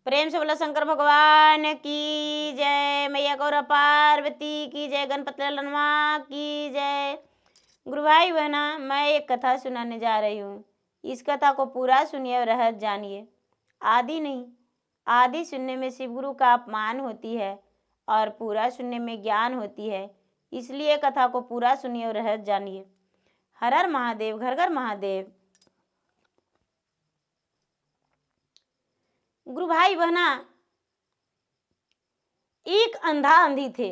प्रेम से बोला शंकर भगवान की जय। मैया गौरा पार्वती की जय। गणपति ललनवा की जय। गुरु भाई बहना, मैं एक कथा सुनाने जा रही हूँ। इस कथा को पूरा सुनिए और रहस्य जानिए। आदि नहीं, आदि सुनने में शिव गुरु का अपमान होती है और पूरा सुनने में ज्ञान होती है। इसलिए कथा को पूरा सुनिए और रहस्य जानिए। हर हर महादेव, घर घर महादेव। गुरु भाई बहना, एक अंधा अंधी थे।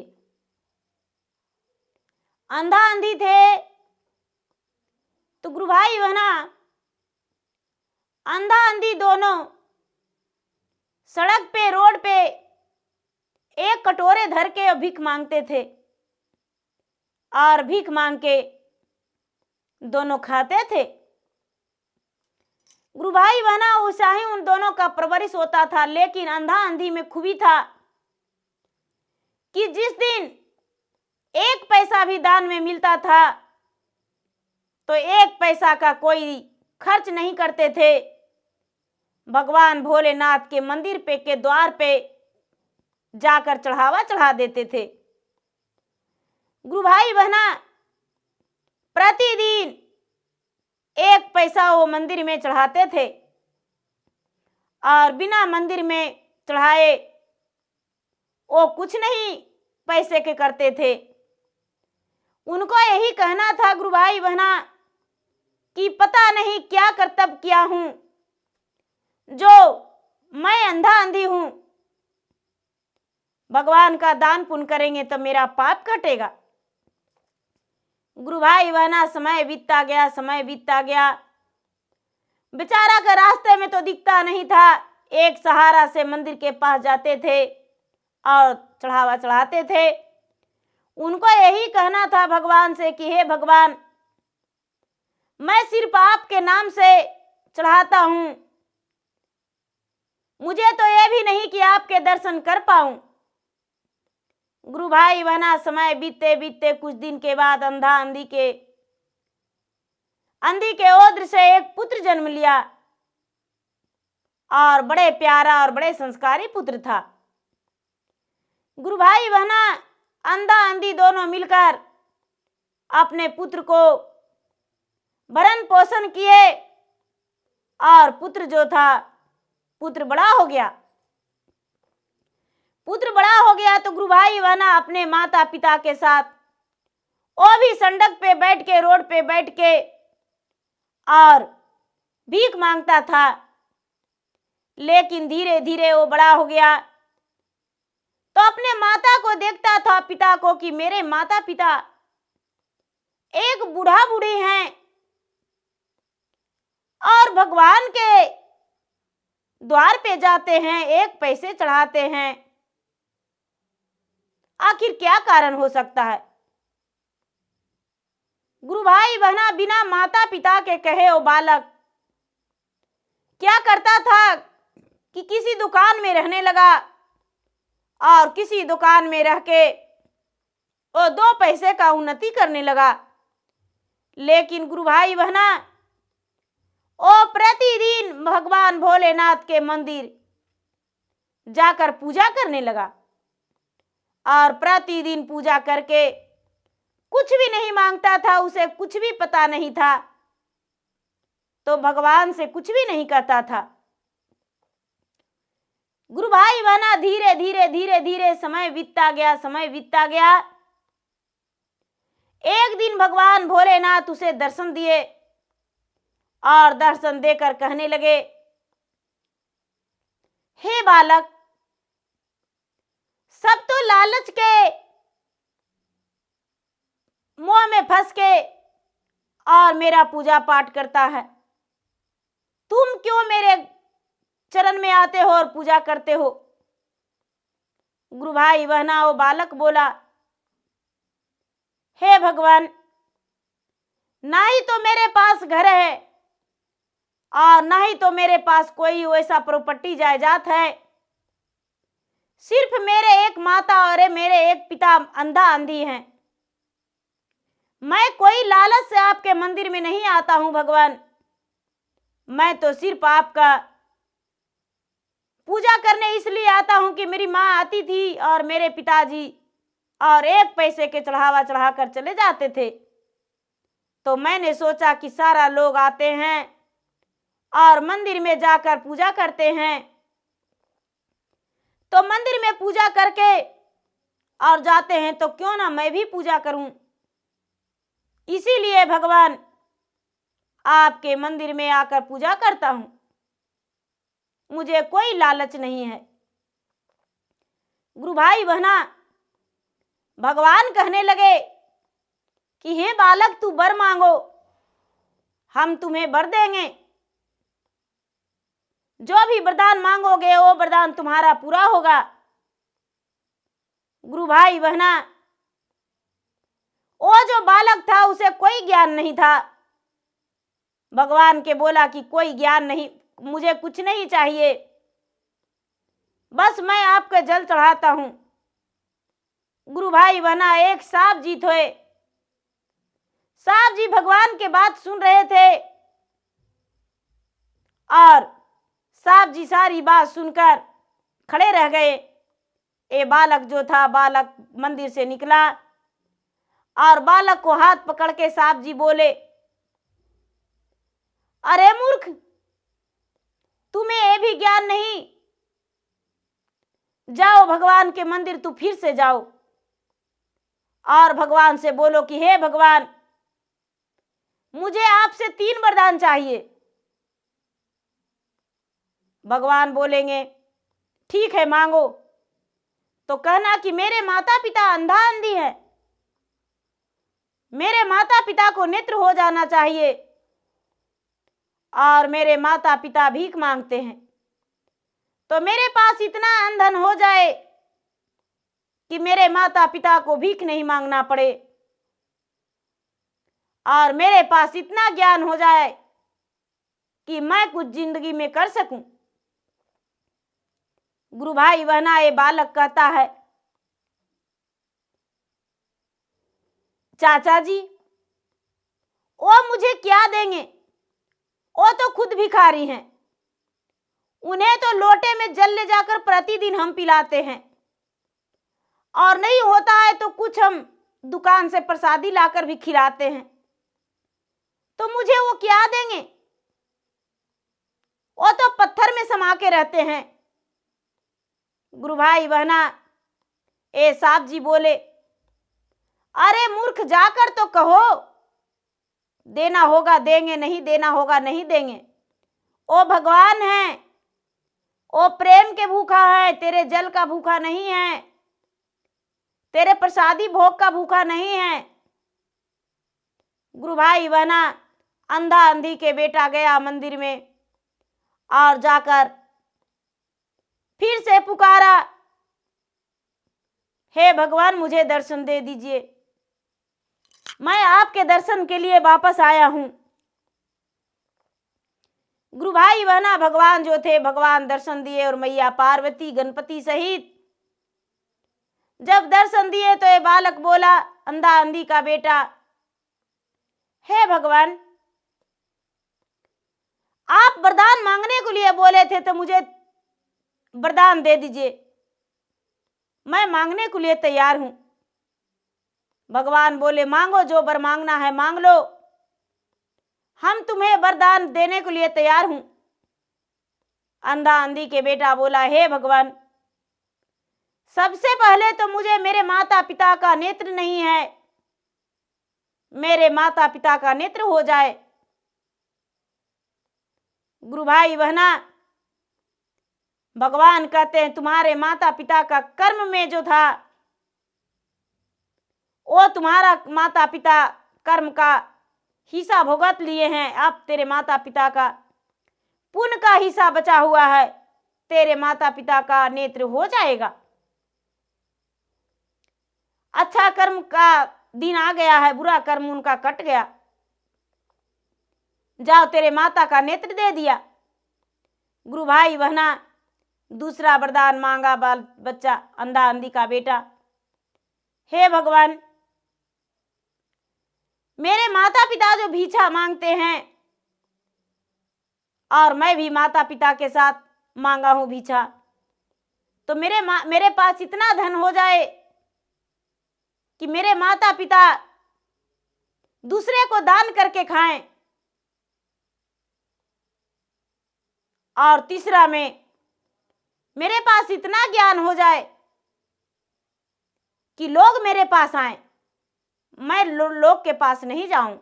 अंधा अंधी थे तो गुरु भाई बहना, अंधा अंधी दोनों सड़क पे, रोड पे एक कटोरे धर के भीख मांगते थे और भीख मांग के दोनों खाते थे। गुरु भाई बहना, वैसा ही उन दोनों का परवरिश होता था। लेकिन अंधा अंधी में खूबी था कि जिस दिन एक पैसा भी दान में मिलता था तो एक पैसा का कोई खर्च नहीं करते थे। भगवान भोलेनाथ के मंदिर पे के द्वार पे जाकर चढ़ावा चढ़ा देते थे। गुरु भाई बहना, प्रतिदिन एक पैसा वो मंदिर में चढ़ाते थे और बिना मंदिर में चढ़ाए वो कुछ नहीं पैसे के करते थे। उनको यही कहना था गुरु भाई बहना कि पता नहीं क्या कर्तव्य किया हूं जो मैं अंधा अंधी हूं। भगवान का दान पुण्य करेंगे तो मेरा पाप कटेगा। गुरु भाई बहना, समय बीतता गया, समय बीतता गया। बेचारा का रास्ते में तो दिखता नहीं था। एक सहारा से मंदिर के पास जाते थे और चढ़ावा चढ़ाते थे। उनको यही कहना था भगवान से कि हे भगवान, मैं सिर्फ आपके नाम से चढ़ाता हूं, मुझे तो यह भी नहीं कि आपके दर्शन कर पाऊं। गुरु भाई बहना, समय बीतते बीतते कुछ दिन के बाद अंधा अंधी के ओद्र से एक पुत्र जन्म लिया और बड़े प्यारा और बड़े संस्कारी पुत्र था। गुरु भाई बहना, अंधा अंधी दोनों मिलकर अपने पुत्र को भरण पोषण किए और पुत्र जो था, पुत्र बड़ा हो गया। पुत्र बड़ा हो गया तो गुरु भाई बहना अपने माता पिता के साथ वो भी सड़क पे बैठ के, रोड पे बैठ के और भीख मांगता था। लेकिन धीरे धीरे वो बड़ा हो गया तो अपने माता को देखता था, पिता को, कि मेरे माता पिता एक बूढ़ा बूढ़ी हैं और भगवान के द्वार पे जाते हैं, एक पैसे चढ़ाते हैं। आखिर क्या कारण हो सकता है? गुरु भाई बहना, बिना माता पिता के कहे वो बालक क्या करता था कि किसी दुकान में रहने लगा और किसी दुकान में रह के वो 2 पैसे का उन्नति करने लगा। लेकिन गुरु भाई बहना, वो प्रतिदिन भगवान भोलेनाथ के मंदिर जाकर पूजा करने लगा और प्रतिदिन पूजा करके कुछ भी नहीं मांगता था। उसे कुछ भी पता नहीं था तो भगवान से कुछ भी नहीं कहता था। गुरु भाई बहना, धीरे धीरे धीरे धीरे समय बीतता गया, समय बीतता गया। एक दिन भगवान भोलेनाथ उसे दर्शन दिए और दर्शन देकर कहने लगे, हे बालक, सब तो लालच के मोह में फंस के और मेरा पूजा पाठ करता है। तुम क्यों मेरे चरण में आते हो और पूजा करते हो? गुरु भाई बहना, वो बालक बोला, हे भगवान, ना ही तो मेरे पास घर है और ना ही तो मेरे पास कोई वैसा प्रॉपर्टी जायदाद है। सिर्फ मेरे एक माता और मेरे एक पिता अंधा अंधी हैं। मैं कोई लालच से आपके मंदिर में नहीं आता हूं भगवान। मैं तो सिर्फ आपका पूजा करने इसलिए आता हूँ कि मेरी माँ आती थी और मेरे पिताजी और 1 पैसे के चढ़ावा चढ़ाकर चले जाते थे। तो मैंने सोचा कि सारा लोग आते हैं और मंदिर में जाकर पूजा करते हैं, तो मंदिर में पूजा करके और जाते हैं तो क्यों ना मैं भी पूजा करूं। इसीलिए भगवान आपके मंदिर में आकर पूजा करता हूं, मुझे कोई लालच नहीं है। गुरु भाई बहना, भगवान कहने लगे कि हे बालक, तू वर मांगो, हम तुम्हें वर देंगे। जो भी वरदान मांगोगे वो वरदान तुम्हारा पूरा होगा। गुरु भाई बहना, वो जो बालक था उसे कोई ज्ञान नहीं था। भगवान के बोला कि कोई ज्ञान नहीं, मुझे कुछ नहीं चाहिए, बस मैं आपके जल चढ़ाता हूं। गुरु भाई बहना, एक सांप जी थे। सांप जी भगवान के बात सुन रहे थे और सांप जी सारी बात सुनकर खड़े रह गए। ये बालक जो था, बालक मंदिर से निकला और बालक को हाथ पकड़ के सांप जी बोले, अरे मूर्ख, तुम्हें ये भी ज्ञान नहीं, जाओ भगवान के मंदिर तू फिर से जाओ और भगवान से बोलो कि हे भगवान, मुझे आपसे 3 वरदान चाहिए। भगवान बोलेंगे ठीक है मांगो, तो कहना कि मेरे माता पिता अंधा अंधी है, मेरे माता पिता को नेत्र हो जाना चाहिए और मेरे माता पिता भीख मांगते हैं, तो मेरे पास इतना अंधन हो जाए कि मेरे माता पिता को भीख नहीं मांगना पड़े और मेरे पास इतना ज्ञान हो जाए कि मैं कुछ जिंदगी में कर सकूं। गुरु भाई बहना, ये बालक कहता है, चाचा जी वो मुझे क्या देंगे, वो तो खुद भिखारी हैं, उन्हें तो लोटे में जल ले जाकर प्रतिदिन हम पिलाते हैं और नहीं होता है तो कुछ हम दुकान से प्रसादी लाकर भी खिलाते हैं, तो मुझे वो क्या देंगे, वो तो पत्थर में समा के रहते हैं। गुरु भाई बहना, ए सांप जी बोले, अरे मूर्ख, जाकर तो कहो, देना होगा देंगे, नहीं देना होगा नहीं देंगे। ओ भगवान है, ओ प्रेम के भूखा है, तेरे जल का भूखा नहीं है, तेरे प्रसादी भोग का भूखा नहीं है। गुरु भाई बहना, अंधा अंधी के बेटा गया मंदिर में और जाकर फिर से पुकारा, हे भगवान, मुझे दर्शन दे दीजिए, मैं आपके दर्शन के लिए वापस आया हूं। गुरु भाई बहना, भगवान जो थे, भगवान दर्शन दिए और मैया पार्वती गणपति सहित जब दर्शन दिए तो ये बालक बोला, अंधा अंधी का बेटा, हे भगवान, आप वरदान मांगने के लिए बोले थे तो मुझे वरदान दे दीजिए, मैं मांगने के लिए तैयार हूं। भगवान बोले, मांगो, जो वर मांगना है मांग लो, हम तुम्हें वरदान देने के लिए तैयार हूं। अंधा अंधी के बेटा बोला, हे भगवान, सबसे पहले तो मुझे मेरे माता पिता का नेत्र नहीं है, मेरे माता पिता का नेत्र हो जाए। गुरु भाई बहना, भगवान कहते हैं, तुम्हारे माता पिता का कर्म में जो था, वो तुम्हारा माता पिता कर्म का हिस्सा भुगत लिए हैं, अब तेरे माता पिता का पुण्य का हिस्सा बचा हुआ है, तेरे माता पिता का नेत्र हो जाएगा। अच्छा कर्म का दिन आ गया है, बुरा कर्म उनका कट गया, जाओ तेरे माता का नेत्र दे दिया। गुरु भाई बहना, दूसरा वरदान मांगा बाल बच्चा, अंधा अंधी का बेटा, हे भगवान, मेरे माता पिता जो भिक्षा मांगते हैं और मैं भी माता पिता के साथ मांगा हूं भिक्षा, तो मेरे पास इतना धन हो जाए कि मेरे माता पिता दूसरे को दान करके खाएं। और तीसरा में मेरे पास इतना ज्ञान हो जाए कि लोग मेरे पास आए, मैं लोग के पास नहीं जाऊं।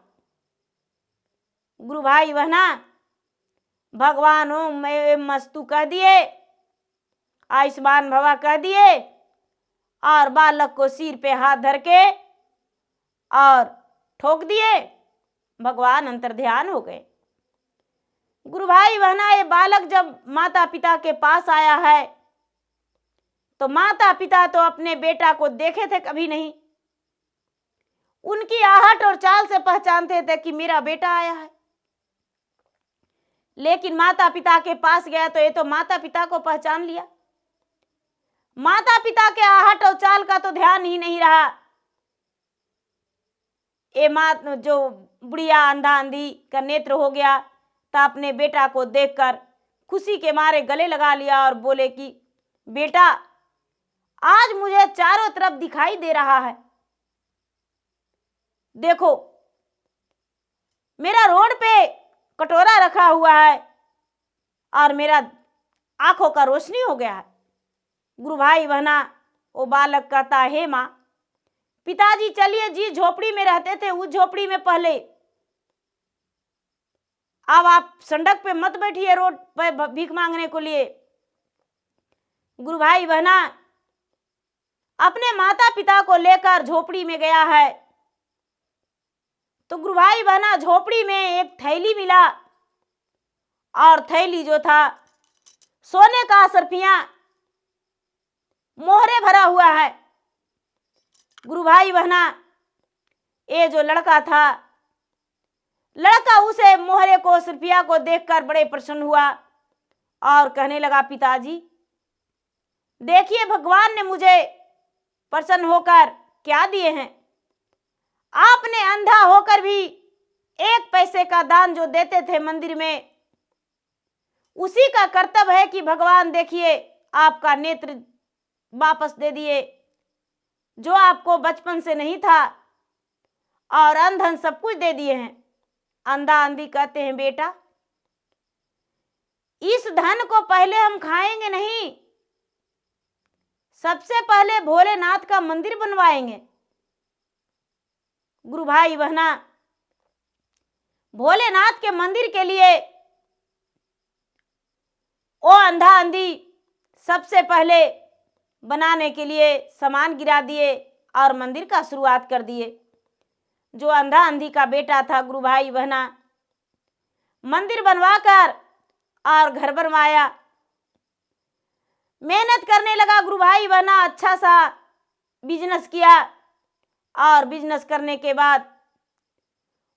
गुरु भाई बहना, भगवान ओम एवं मस्तु कह दिए, आयुष्मान भवा कह दिए, और बालक को सिर पे हाथ धर के और ठोक दिए। भगवान अंतर्ध्यान हो गए। गुरु भाई बहना, ये बालक जब माता पिता के पास आया है तो माता पिता तो अपने बेटा को देखे थे कभी नहीं, उनकी आहट और चाल से पहचानते थे कि मेरा बेटा आया है। लेकिन माता पिता के पास गया तो ये तो माता पिता को पहचान लिया, माता पिता के आहट और चाल का तो ध्यान ही नहीं रहा। ये माँ जो बुढ़िया अंधा अंधी का नेत्र हो गया तो अपने बेटा को देखकर खुशी के मारे गले लगा लिया और बोले कि बेटा, आज मुझे चारों तरफ दिखाई दे रहा है। देखो, मेरा रोड पे कटोरा रखा हुआ है और मेरा आंखों का रोशनी हो गया है। गुरु भाई बहना, वो बालक कहता है, माँ पिताजी चलिए, जी झोपड़ी में रहते थे, उस झोपड़ी में पहले, अब आप सड़क पे मत बैठिए रोड पे भीख मांगने को लिए। गुरु भाई बहना अपने माता पिता को लेकर झोपड़ी में गया है तो गुरु भाई बहना झोपड़ी में एक थैली मिला और थैली जो था सोने का सरफियां मोहरे भरा हुआ है। गुरु भाई बहना, ये जो लड़का था, लड़का उसे मोहरे को सरफिया को देखकर बड़े प्रसन्न हुआ और कहने लगा, पिताजी देखिए, भगवान ने मुझे प्रसन्न होकर क्या दिए हैं। आपने अंधा होकर भी 1 पैसे का दान जो देते थे मंदिर में, उसी का कर्तव्य है कि भगवान देखिए आपका नेत्र वापस दे दिए, जो आपको बचपन से नहीं था, और अंधन सब कुछ दे दिए हैं। अंधा अंधी कहते हैं, बेटा इस धन को पहले हम खाएंगे नहीं, सबसे पहले भोलेनाथ का मंदिर बनवाएंगे। गुरु भाई बहना, भोलेनाथ के मंदिर के लिए वो अंधा अंधी सबसे पहले बनाने के लिए सामान गिरा दिए और मंदिर का शुरुआत कर दिए। जो अंधा अंधी का बेटा था, गुरु भाई बहना, मंदिर बनवाकर और घर बनवाया, मेहनत करने लगा। गुरु भाई बहना अच्छा सा बिजनेस किया और बिजनेस करने के बाद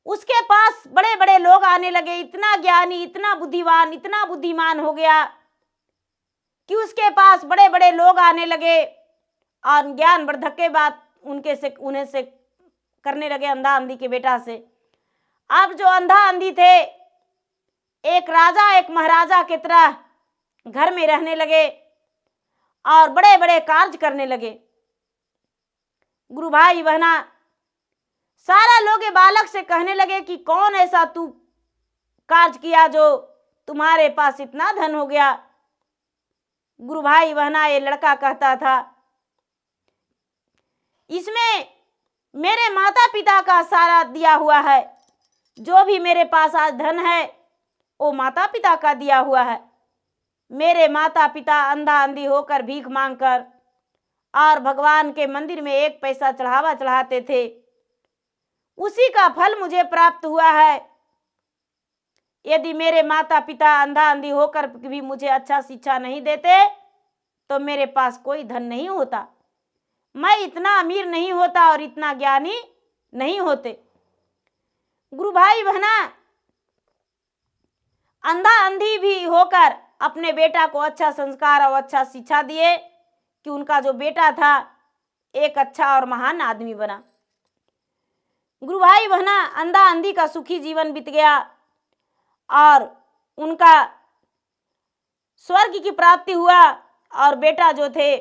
उसके पास बड़े बड़े लोग आने लगे। इतना ज्ञानी, इतना बुद्धिवान, इतना बुद्धिमान हो गया कि उसके पास बड़े बड़े लोग आने लगे और ज्ञान वर्धक के बात उन्हें से करने लगे, अंधा अंधी के बेटा से। अब जो अंधा अंधी थे, एक राजा एक महाराजा की तरह घर में रहने लगे और बड़े बड़े कार्य करने लगे। गुरु भाई बहना, सारा लोग ये बालक से कहने लगे कि कौन ऐसा तू कार्य किया जो तुम्हारे पास इतना धन हो गया। गुरु भाई बहना, ये लड़का कहता था, इसमें मेरे माता पिता का सारा दिया हुआ है, जो भी मेरे पास आज धन है वो माता पिता का दिया हुआ है। मेरे माता पिता अंधा अंधी होकर भीख मांगकर और भगवान के मंदिर में 1 पैसा चढ़ावा चढ़ाते थे, उसी का फल मुझे प्राप्त हुआ है। यदि मेरे माता पिता अंधा अंधी होकर भी मुझे अच्छा शिक्षा नहीं देते तो मेरे पास कोई धन नहीं होता, मैं इतना अमीर नहीं होता और इतना ज्ञानी नहीं होते। गुरु भाई बहना, अंधा अंधी भी होकर अपने बेटा को अच्छा संस्कार और अच्छा शिक्षा दिए कि उनका जो बेटा था एक अच्छा और महान आदमी बना। गुरु भाई बहना, अंधा अंधी का सुखी जीवन बीत गया और उनका स्वर्ग की प्राप्ति हुआ और बेटा जो थे,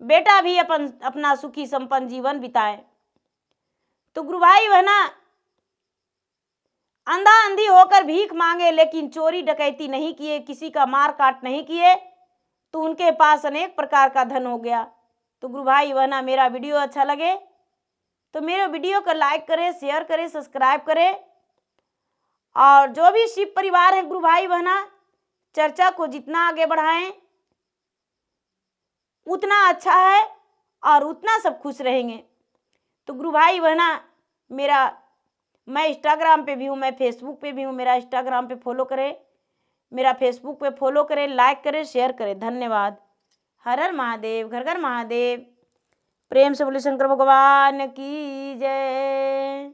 बेटा भी अपना सुखी संपन्न जीवन बिताए। तो गुरु भाई बहना, अंधा अंधी होकर भीख मांगे लेकिन चोरी डकैती नहीं किए, किसी का मार काट नहीं किए, तो उनके पास अनेक प्रकार का धन हो गया। तो गुरु भाई बहना, मेरा वीडियो अच्छा लगे तो मेरे वीडियो को लाइक करें, शेयर करें, सब्सक्राइब करें। और जो भी शिव परिवार है गुरु भाई बहना, चर्चा को जितना आगे बढ़ाएं उतना अच्छा है और उतना सब खुश रहेंगे। तो गुरु भाई बहना, मैं इंस्टाग्राम पे भी हूँ, मैं फेसबुक पे भी हूँ। मेरा इंस्टाग्राम पे फॉलो करें, मेरा फेसबुक पे फॉलो करें, लाइक करें, शेयर करें। धन्यवाद। हर हर महादेव, घर घर महादेव। प्रेम से बोले शंकर भगवान की जय।